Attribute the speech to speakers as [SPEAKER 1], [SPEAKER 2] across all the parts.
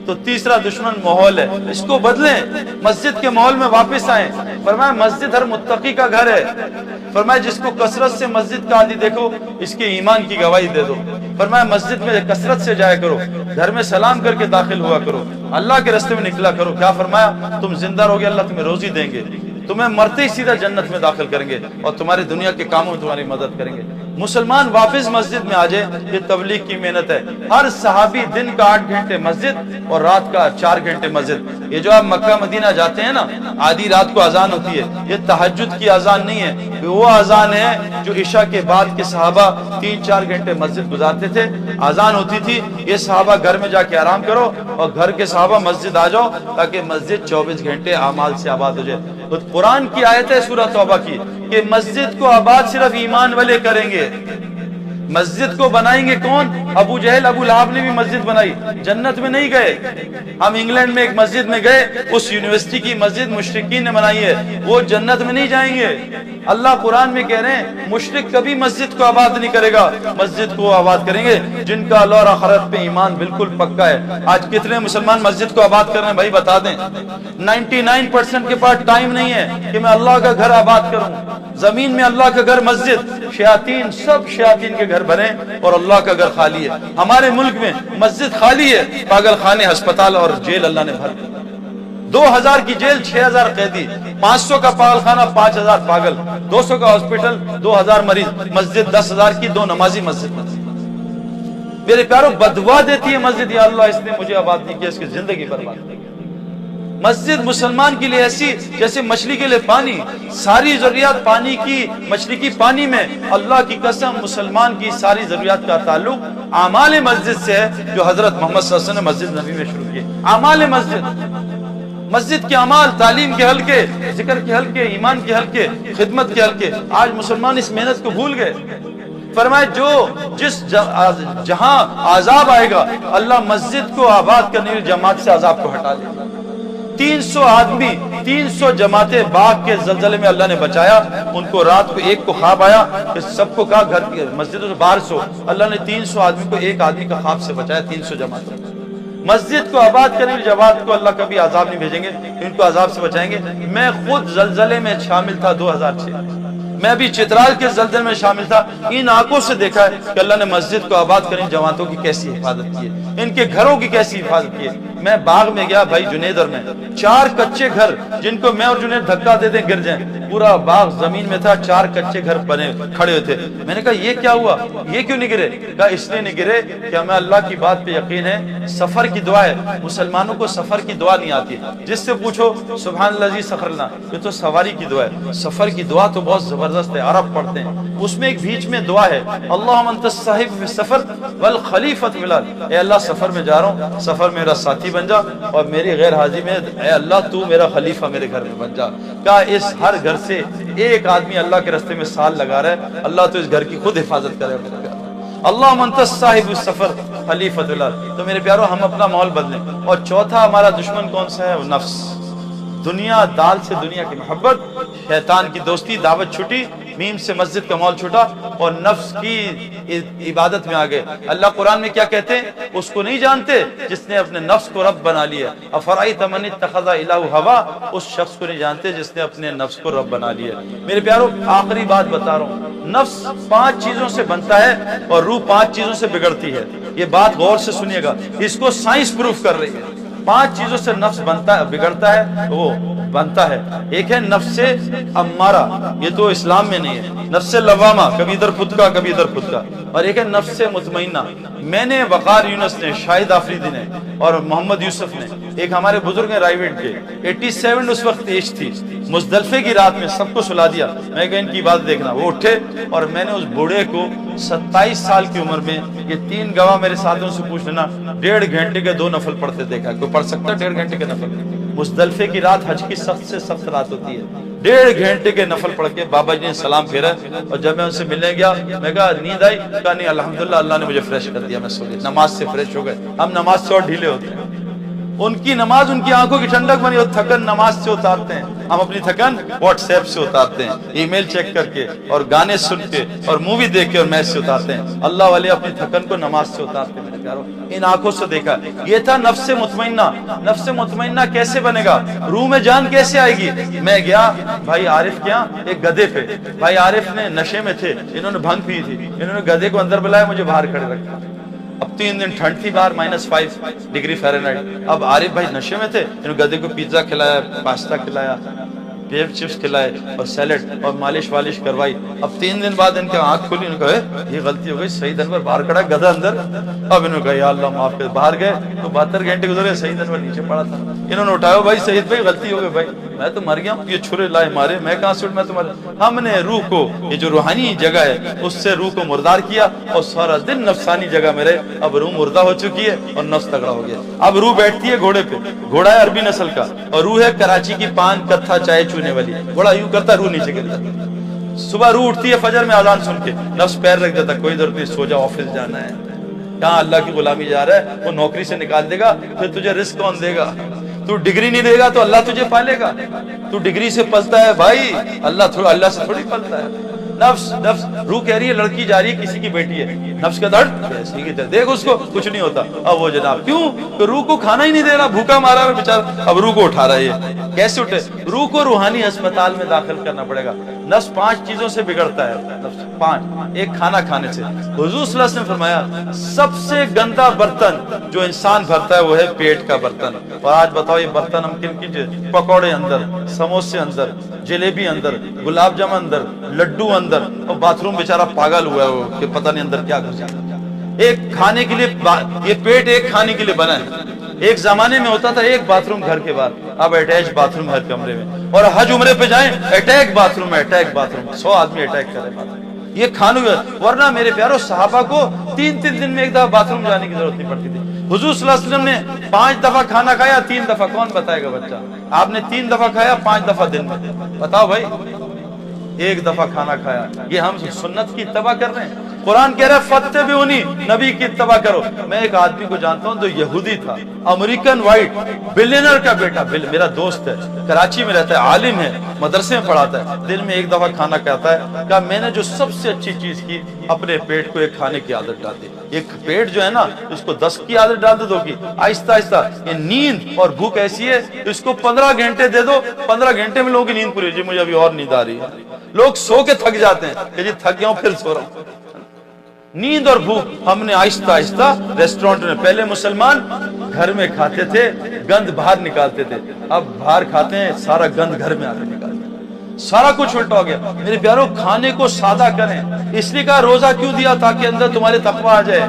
[SPEAKER 1] تو تیسرا دشمن ماحول ہے، اس کو بدلیں، مسجد کے ماحول میں واپس آئیں۔ فرمایا مسجد ہر متقی کا گھر ہے۔ فرمایا جس کو کثرت سے مسجد کا عادی دیکھو اس کے ایمان کی گواہی دے دو۔ فرمایا مسجد میں کثرت سے جایا کرو، گھر میں سلام کر کے داخل ہوا کرو، اللہ کے راستے میں نکلا کرو۔ کیا فرمایا؟ تم زندہ رہو گے، اللہ تمہیں روزی دیں گے، تمہیں مرتے ہی سیدھا جنت میں داخل کریں گے اور تمہاری دنیا کے کاموں میں تمہاری مدد کریں گے۔ مسلمان واپس مسجد میں آ جائے، یہ تبلیغ کی محنت ہے۔ ہر صحابی دن کا 8 گھنٹے مسجد اور رات کا 4 گھنٹے مسجد۔ یہ جو آپ مکہ مدینہ جاتے ہیں نا، آدھی رات کو اذان ہوتی ہے، یہ تہجد کی اذان نہیں ہے، وہ اذان ہے جو عشاء کے بعد کے صحابہ 3-4 گھنٹے مسجد گزارتے تھے۔ اذان ہوتی تھی، یہ صحابہ گھر میں جا کے آرام کرو اور گھر کے صحابہ مسجد آ جاؤ تاکہ مسجد 24 گھنٹے اعمال سے آباد ہو جائے۔ تو قرآن کی آیت ہے سورہ توبہ کی کہ مسجد کو آباد صرف ایمان والے کریں گے۔ مسجد کو بنائیں گے کون؟ ابو جہل ابو لہب نے بھی مسجد بنائی، جنت میں نہیں گئے۔ ہم انگلینڈ میں ایک مسجد میں گئے، اس یونیورسٹی کی مسجد مشرکین نے بنائی ہے، وہ جنت میں نہیں جائیں گے۔ اللہ قرآن میں کہہ رہے ہیں مشرک کبھی مسجد کو آباد نہیں کرے گا، مسجد کو آباد کریں گے جن کا اللہ اور آخرت پہ ایمان بالکل پکا ہے۔ آج کتنے مسلمان مسجد کو آباد کر رہے ہیں بھائی بتا دیں؟ 99% کے پاس ٹائم نہیں ہے کہ میں اللہ کا گھر آباد کروں۔ زمین میں اللہ کا گھر مسجد، شیاطین سب شیاطین کے گھر بنے اور اللہ کا گھر خالی ہے۔ ہمارے ملک میں مسجد خالی ہے، پاگل خانے، ہسپتال اور جیل اللہ نے بھر دی۔ 2000 کی جیل 6000 قیدی، 500 کا پاگل خانہ 5000 پاگل، 200 کا ہاسپٹل 2000 مریض، مسجد 10,000 کی 2 نمازی مسجد۔ میرے پیاروں بدوا دیتی ہے مسجد، یا اللہ اس نے مجھے آباد نہیں کیا، اس کی زندگی برباد کی۔ مسجد مسلمان کے لیے ایسی جیسے مچھلی کے لیے پانی، ساری ضروریات پانی کی، مچھلی کی پانی میں۔ اللہ کی قسم مسلمان کی ساری ضروریات کا تعلق اعمال مسجد سے ہے جو حضرت محمد صلی اللہ علیہ وسلم نے مسجد نبی میں شروع کیے۔ اعمال مسجد، مسجد کے اعمال، تعلیم کے حلقے، ذکر کے حلقے، ایمان کے حلقے، خدمت کے حلقے۔ آج مسلمان اس محنت کو بھول گئے۔ فرمائے جو جس جہاں عذاب آئے گا اللہ مسجد کو آباد کرنے والی جماعت سے عذاب کو ہٹا دے گا۔ 300 آدمی، 300 جماعتیں باغ کے زلزلے میں اللہ نے بچایا۔ ان کو رات کو ایک کو خواب آیا کہ سب کو کہا گھر کی مسجدوں سے باہر سو۔ اللہ نے 300 آدمی کو ایک آدمی کا خواب سے بچایا، 300 جماعتیں۔ مسجد کو آباد کرنے والی جماعت کو اللہ کبھی عذاب نہیں بھیجیں گے، ان کو عذاب سے بچائیں گے۔ میں خود زلزلے میں شامل تھا 2006، میں بھی چترال کے زلزلے میں شامل تھا۔ ان آنکھوں سے دیکھا ہے کہ اللہ نے مسجد کو آباد کرنے جماعتوں کی کیسی حفاظت کی ہے، ان کے گھروں کی کیسی حفاظت کی ہے۔ میں باغ میں گیا بھائی جنیدر میں، 4 کچے گھر جن کو میں اور جنید دھکا دے دیں گر جائیں، پورا باغ زمین میں تھا، 4 کچے گھر بنے کھڑے ہوئے تھے۔ میں نے کہا یہ کیا ہوا، یہ کیوں نہیں گرے؟ کہا اس لیے نہیں گرے کہ ہمیں اللہ کی بات پہ یقین ہے، سفر کی دعا ہے۔ مسلمانوں کو سفر کی دعا نہیں آتی، جس سے پوچھو سبحان اللہ سفر لنا، یہ تو سواری کی دعا ہے۔ سفر کی دعا تو بہت زبردست ہے، عرب پڑھتے ہیں، اس میں ایک بیچ میں دعا ہے، اللہم انت الصاحب فی السفر والخلیفۃ فی الارض، اے اللہ سفر میں جا رہا ہوں، سفر میرا ساتھی بن جا، اور میری غیر حاضری میں اے اللہ تو میرا خلیفہ میرے گھر میں بن جا۔ کہا اس ہر گھر سے ایک آدمی اللہ کے راستے میں سال لگا رہا ہے، اللہ تو اس گھر کی خود حفاظت کرے میرے گھر۔ اللہم انت الصاحب السفر خلیفۃ الارض۔ تو میرے پیارو ہم اپنا ماحول بدلیں۔ اور چوتھا ہمارا دشمن کون سا ہے؟ وہ نفس، دنیا، دال سے دنیا کی محبت، شیطان کی دوستی، دعوت چھٹی، میم سے مسجد کا ماحول چھوٹا اور نفس کی عبادت میں آ گئے۔ اللہ قرآن میں کیا کہتے ہیں؟ اس کو نہیں جانتے جس نے اپنے نفس کو رب بنا لیا۔ افرأیت من اتخذ الہ ہوا، اس شخص کو نہیں جانتے جس نے اپنے نفس کو رب بنا لیا۔ میرے پیارو آخری بات بتا رہا ہوں، نفس 5 چیزوں سے بنتا ہے اور روح 5 چیزوں سے بگڑتی ہے۔ یہ بات غور سے سنیے گا، اس کو سائنس پروف کر رہی ہے۔ 5 چیزوں سے نفس بنتا ہے، بگڑتا ہے، وہ بنتا ہے۔ ایک ہے نفس امارہ، یہ تو اسلام میں نہیں ہے، نفس لوامہ، کبھی ادھر خود کا کبھی ادھر خود کا۔ اور ایک ہے نفس مطمئنہ۔ میں نے، وقار یونس نے، شاہد آفریدی نے اور محمد یوسف نے، ایک ہمارے بزرگ ہیں رائیویٹ کے، 87 اس وقت ایج تھی، مزدلفے کی رات میں سب کو سلا دیا۔ میں کہا ان کی بات دیکھنا، وہ اٹھے اور میں نے اس بوڑھے کو 27 سال کی عمر میں، یہ 3 گواہ میرے ساتھیوں سے پوچھ لینا، 1.5 گھنٹے کے 2 نفل پڑھتے دیکھا۔ کوئی پڑھ سکتا ہے 1.5 گھنٹے کے نفل؟ مزدلفے کی رات حج کی سخت سے سخت رات ہوتی ہے، 1.5 گھنٹے کے نفل پڑھ کے بابا جی نے سلام پھیرا۔ اور جب میں ان سے ملنے گیا، میں کہا نیند آئی؟ کہا نہیں الحمدللہ اللہ نے مجھے فریش کر دیا، میں سو گیا۔ نماز سے فریش ہو گئے۔ ہم نماز سے اور ڈھیلے ہوتے ہیں، ان کی نماز ان کی آنکھوں کی ٹھنڈک بنی. اور تھکن نماز سے اتارتے ہیں, ہم اپنی تھکن واٹس ایپ سے اتارتے ہیں, ای میل چیک کر کے اور گانے سن کے اور مووی دیکھ کے اور میچ سے اتارتے ہیں. اللہ والے اپنی تھکن کو نماز سے اتارتے ہیں. میرے پیارو, ان آنکھوں سے دیکھا. یہ تھا نفس مطمئنہ. نفس مطمئنہ کیسے بنے گا, روح میں جان کیسے آئے گی. میں گیا بھائی عارف کے یہاں ایک گدھے پہ, بھائی عارف نے نشے میں تھے, انہوں نے بھنگ پی تھی, انہوں نے گدھے کو اندر بلایا, مجھے باہر کھڑے رکھا. اب 3 دن ٹھنڈ تھی باہر, -5 ڈگری فahrenheit. اب عارف بھائی نشے میں تھے, انہوں نے گدھے کو پیزا کھلایا, پاستا کھلایا, چپس کھلائے اور سیلڈ اور مالش والش کروائی. اب 3 دن بعد ان کی آنکھ کھلی, انہوں نے کہا یہ غلطی ہو گئی, سعید انور باہر کھڑا, گدھا اندر. اب انہوں نے کہا یا اللہ معاف کر. باہر گئے تو 72 گھنٹے گزرے, سعید انور نیچے پڑا تھا. انہوں نے اٹھایا, بھائی سعید بھائی غلطی ہو گئی, بھائی میں تو مر گیا ہوں, یہ چھرے لائے مارے, میں کہاں سے, میں تو مر. ہم نے روح کو, یہ جو روحانی جگہ ہے اس سے روح کو مردار کیا اور سارا دن نفسانی جگہ میں رہے. اب روح مردہ ہو چکی ہے اور نفس تگڑا ہو گیا. اب روح بیٹھتی ہے گھوڑے پہ, گھوڑا ہے عربی نسل کا, اور روح ہے کراچی کی پان کتھا چائے چونے والی. گھوڑا یوں کرتا, روح نیچے گرتا. صبح روح اٹھتی ہے فجر میں اذان سن کے, نفس پیر رکھ دیتا, کوئی ضرورت نہیں, سو جا, آفس جانا ہے. کہاں اللہ کی غلامی جا رہا ہے, وہ نوکری سے نکال دے گا, پھر تجھے رزق کون دے گا. تو ڈگری نہیں دے گا تو اللہ تجھے پالے گا. تو ڈگری سے پلتا ہے بھائی, اللہ سے تھوڑی پلتا ہے. نفس روح کہہ رہی ہے لڑکی جا رہی ہے, کسی کی بیٹی ہے, نفس کا درد کیسی کی درد, دیکھ اس کو کچھ نہیں ہوتا. اب وہ جناب کیوں, کہ روح کو کھانا ہی نہیں دے رہا, بھوکا مارا ہے بیچارہ. اب روح کو اٹھا رہا ہے, کیسے اٹھے, روح کو روحانی اسپتال میں داخل کرنا پڑے گا. نفس 5 چیزوں سے بگڑتا ہے, نفس 5. ایک کھانا کھانے سے. حضور صلی اللہ علیہ وسلم نے فرمایا سب سے گندا برتن جو انسان بھرتا ہے وہ ہے پیٹ کا برتن. اور آج بتاؤ یہ برتن ہم کن کی, پکوڑے اندر, سموسے اندر, جلیبی اندر, گلاب جامن اندر, لڈو اندر, اور باتھ روم بیچارہ پاگل ہوا ہے وہ کہ پتہ نہیں اندر کیا گھسا. ایک کھانے کے لیے, یہ پیٹ ایک کھانے کے لیے بنا ہے. ایک زمانے میں ہوتا تھا ایک باتھ روم گھر کے باہر, اب اٹیچ باتھ روم ہر کمرے میں. اور حج عمرے پہ جائیں, attack bath room, attack bath room, 100 آدمی اٹیک کرے باتھ روم. یہ کھانوں, ورنہ میرے پیارو صحابہ کو 3 دن میں ایک دفعہ باتھ روم جانے کی ضرورت نہیں پڑتی تھی. حضور صلی اللہ علیہ وسلم نے 5 دفعہ کھانا کھایا, 3 دفعہ, کون بتائے گا بچہ, آپ نے 3 دفعہ کھایا 5 دفعہ دن میں, بتاؤ بھائی, 1 دفعہ کھانا کھایا. یہ ہم سنت کی اتباع کر رہے ہیں. قرآن کہہ رہا ہے فتبعونی, نبی کی اتباع کرو. میں ایک آدمی کو جانتا ہوں جو یہودی تھا, امریکن وائٹ, بلینر کا بیٹا, میرا دوست ہے, کراچی میں رہتا ہے, عالم ہے, مدرسے میں پڑھاتا ہے. دن میں 1 دفعہ کھانا کھاتا ہے. کہا میں نے جو سب سے اچھی چیز کی, اپنے پیٹ کو ایک کھانے کی عادت ڈال دی. ایک پیٹ جو ہے نا, اس کو 10 کی عادت ڈال دے دو کی, آہستہ آہستہ. یہ نیند اور بھوک ایسی ہے, اس کو 15 گھنٹے دے دو, 15 گھنٹے میں لوگوں کی نیند پوری, جی مجھے ابھی اور نیند آ رہی ہے. لوگ سو کے تھک جاتے ہیں کہ جی تھک گیا ہوں پھر سو رہا ہوں. نیند اور بھوک ہم نے آہستہ آہستہ ریسٹورنٹ میں, پہلے مسلمان گھر میں کھاتے تھے, گند باہر نکالتے تھے, اب باہر کھاتے ہیں, سارا گند گھر میں آ کے نکالتے ہیں. سارا کچھ الٹا ہو گیا. میرے پیارو کھانے کو سادہ کریں. اس لیے کہا روزہ کیوں دیا, تاکہ اندر تمہارے تقویٰ آ جائے.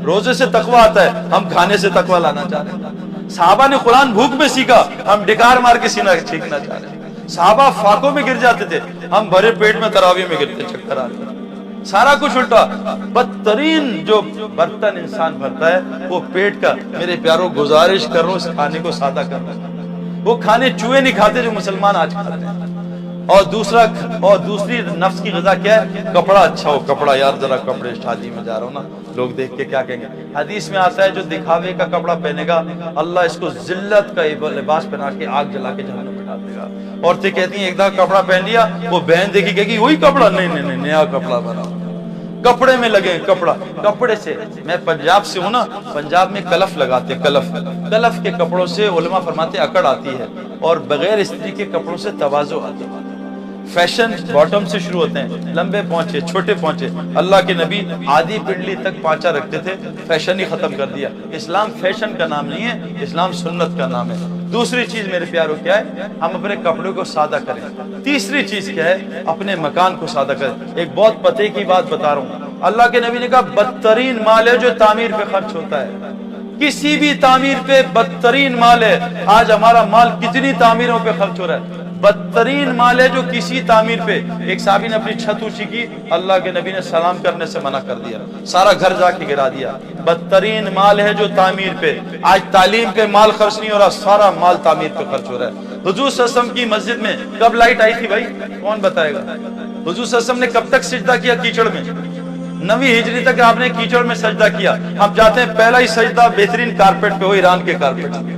[SPEAKER 1] روزے سے تقویٰ آتا ہے, ہم کھانے سے تقویٰ لانا چاہ رہے ہیں. صحابہ نے قرآن بھوک میں سیکھا, ہم ڈکار مار کے سینہ سیکھنا چاہ رہے ہیں. صحابہ فاقوں میں گر جاتے تھے, ہم بھرے پیٹ میں تراویح میں گرتے, چکر آ رہے. سارا کچھ الٹا. بدترین جو برتن انسان بھرتا ہے وہ پیٹ کا. میرے پیارو گزارش کر رہا ہوں, اس کھانے کو سادہ کرنا. وہ کھانے چوہے نہیں کھاتے جو مسلمان آج کھاتے ہیں. اور دوسری نفس کی غذا کیا ہے, کپڑا اچھا ہو, کپڑا, یار ذرا کپڑے, شادی میں جا رہا ہوں نا, لوگ دیکھ کے کیا کہیں گے. حدیث میں آتا ہے جو دکھاوے کا کپڑا پہنے گا, اللہ اس کو ذلت کا لباس پہنا کے آگ جلا کے جہنم میں ڈال دے گا. عورتیں کہتی ہیں ایک دفعہ کپڑا پہن لیا, وہ بہن دیکھی کہے گی وہی کپڑا, نہیں, نیا کپڑا بناؤ. کپڑے میں لگے, کپڑے سے. میں پنجاب سے ہوں نا, پنجاب میں کلف لگاتے, کلف کے کپڑوں سے علماء فرماتے اکڑ آتی ہے, اور بغیر استری کے کپڑوں سے تواضع آتی ہے. فیشن باٹم سے شروع ہوتے ہیں, لمبے پہنچے, چھوٹے پہنچے. اللہ کے نبی آدھی پنڈلی تک پانچا رکھتے تھے, فیشن ہی ختم کر دیا. اسلام فیشن کا نام نہیں ہے, اسلام سنت کا نام ہے. دوسری چیز میرے پیاروں کیا ہے, ہم اپنے کپڑوں کو سادہ کریں. تیسری چیز کیا ہے, اپنے مکان کو سادہ کریں. ایک بہت پتے کی بات بتا رہا ہوں. اللہ کے نبی نے کہا بدترین مال ہے جو تعمیر پہ خرچ ہوتا ہے. کسی بھی تعمیر پہ بدترین مال ہے. آج ہمارا مال کتنی تعمیروں پہ خرچ ہو رہا ہے. بدترین مال ہے جو کسی تعمیر پہ. ایک صحابی نے اپنی چھت اونچی کی, اللہ کے نبی نے سلام کرنے سے منع کر دیا, سارا گھر جا کے گرا دیا. بدترین مال ہے جو تعمیر پہ. آج تعلیم پہ مال خرچ نہیں ہو رہا, سارا مال تعمیر پہ خرچ ہو رہا ہے. حضور صلی اللہ علیہ وسلم کی مسجد میں کب لائٹ آئی تھی بھائی, کون بتائے گا. حضور صلی اللہ علیہ وسلم نے کب تک سجدہ کیا کیچڑ میں, 9ویں ہجری تک آپ نے کیچڑ میں سجدہ کیا. ہم جاتے ہیں پہلا ہی سجدہ بہترین کارپیٹ پہ ہو, ایران کے کارپیٹ.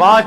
[SPEAKER 1] 5